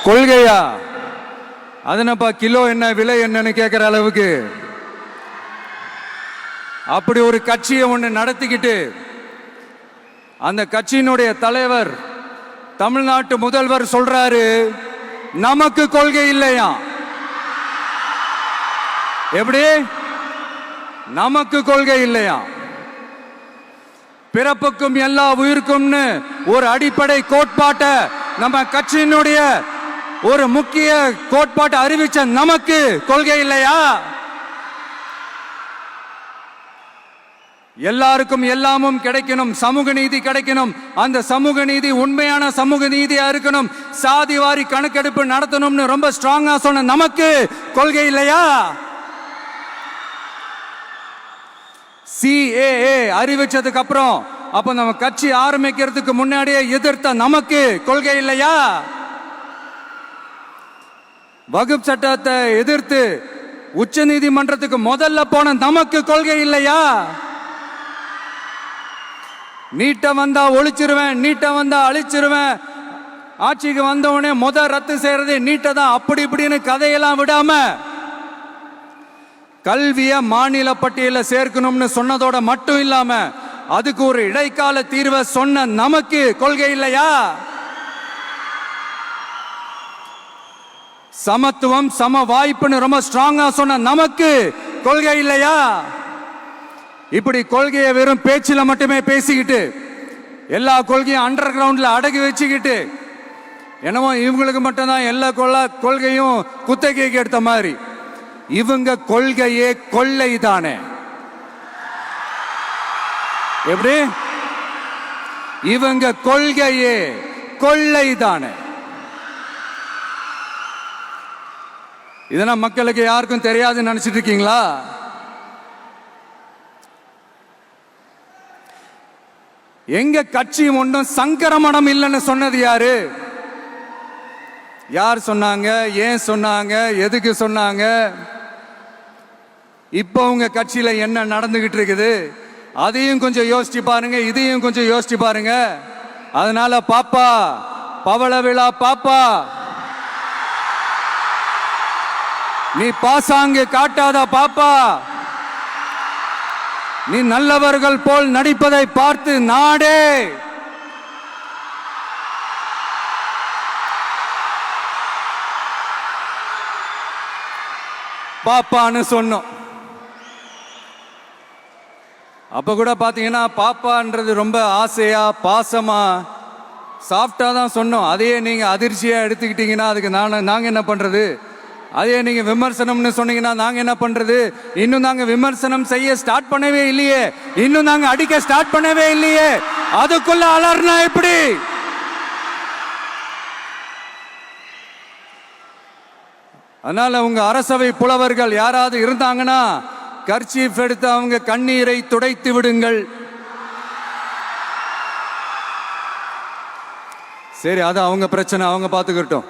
கொள்கையா? அதனப்பா kilo என்ன விலை என்னன்னு கேட்கிற அளவுக்கு அப்படி ஒரு கட்சியை ஒன்று நடத்திக்கிட்டு அந்த கட்சியினுடைய தலைவர் தமிழ்நாட்டு முதல்வர் சொல்றாரு, நமக்கு கொள்கை இல்லையா? எப்படி நமக்கு கொள்கை இல்லையா? பிறப்புக்கும் எல்லா உயிருக்கும்னு ஒரு அடிப்படை கோட்பாட்டை நம்ம கட்சியினுடைய ஒரு முக்கிய கோட்பாட்டை அறிவிச்ச நமக்கு கொள்கை இல்லையா? எல்லாருக்கும் எல்லாமும் கிடைக்கணும், சமூக நீதி கிடைக்கணும், அந்த சமூக நீதி உண்மையான சமூக நீதியா இருக்கணும், சாதி வாரி கணக்கெடுப்பு நடத்தணும்னு ரொம்ப ஸ்ட்ராங்கா சொன்ன நமக்கு கொள்கை இல்லையா? CAA அறிவிச்சதுக்கு அப்புறம் அப்ப நம்ம கட்சி ஆரம்பிக்கிறதுக்கு முன்னாடியே எதிர்த்த நமக்கு கொள்கை இல்லையா? வகுப்பு சட்டத்தை எதிர்த்து உச்ச நீதிமன்றத்துக்கு முதல்ல போன நமக்கு கொள்கை இல்லையா? நீட்ட வந்தா ஒழிச்சிருவேன், நீட்ட வந்தா அழிச்சிருவேன், ஆட்சிக்கு வந்தவனே ரத்து செய்யறதே நீட்ட தான், அப்படி இப்படின்னு கதையெல்லாம் விடாம கல்விய மாநில பட்டியலில் சேர்க்கணும்னு சொன்னதோட மட்டும் இல்லாம அதுக்கு ஒரு இடைக்கால தீர்வை சொன்ன நமக்கு கொள்கை இல்லையா? சமத்துவம் சம வாய்ப்புன்னு ரொம்ப ஸ்ட்ராங்கா சொன்ன நமக்கு கொள்கை இல்லையா? இப்படி கொள்கையை வெறும் பேச்சில மட்டுமே பேசிக்கிட்டு எல்லா கொள்கையும் அண்டர் கிரவுண்ட்ல அடக்கி வச்சுக்கிட்டு என்னமோ இவங்களுக்கு மட்டும்தான் எல்லா கொள்கையும் குத்தகைக்கு எடுத்த மாதிரி, இவங்க கொள்கையே கொள்ளை தானே. எப்படி இவங்க கொள்கையே கொள்ளை தானே. இதெல்லாம் மக்களுக்கு யாருக்கும் தெரியாதுன்னு நினைச்சிட்டு இருக்கீங்களா? எங்க கட்சி ஒன்றும் சங்கரமணம் இல்லைன்னு சொன்னது யாரு? யார் சொன்னாங்க? ஏன் சொன்னாங்க? எதுக்கு சொன்னாங்க? இப்போ உங்க கட்சியில என்ன நடந்துகிட்டு இருக்குது அதையும் கொஞ்சம் யோசிச்சு பாருங்க, இதையும் கொஞ்சம் யோசிச்சு பாருங்க. அதனால பாப்பா, பவள விழா பாப்பா, நீ பாசாங்கு காட்டாத பாப்பா, நீ நல்லவர்கள் போல் நடிப்பதை பார்த்து நாடே பாப்பான்னு சொன்னோம். அப்ப கூட பாத்தீங்கன்னா பாப்பான்றது ரொம்ப ஆசையா பாசமா சாஃப்டா தான் சொன்னோம். அதையே நீங்க அதிர்ச்சியா எடுத்துக்கிட்டீங்கன்னா அதுக்கு நாங்க என்ன பண்றது? அதே நீங்க விமர்சனம்னு சொன்னீங்கன்னா நாங்க என்ன பண்றது? இன்னும் நாங்க விமர்சனம் செய்ய ஸ்டார்ட் பண்ணவே இல்லையே, இன்னும் நாங்க அடிக்க ஸ்டார்ட் பண்ணவே இல்லையே, அதுக்குள்ள அலர்னா எப்படி? அதனால உங்க அரசவை புலவர்கள் யாராவது இருந்தாங்கன்னா கர்ச்சீஃப் எடுத்து அவங்க கண்ணீரை துடைத்து விடுங்கள். சரி, அது அவங்க பிரச்சனை, அவங்க பார்த்துக்கிட்டோம்.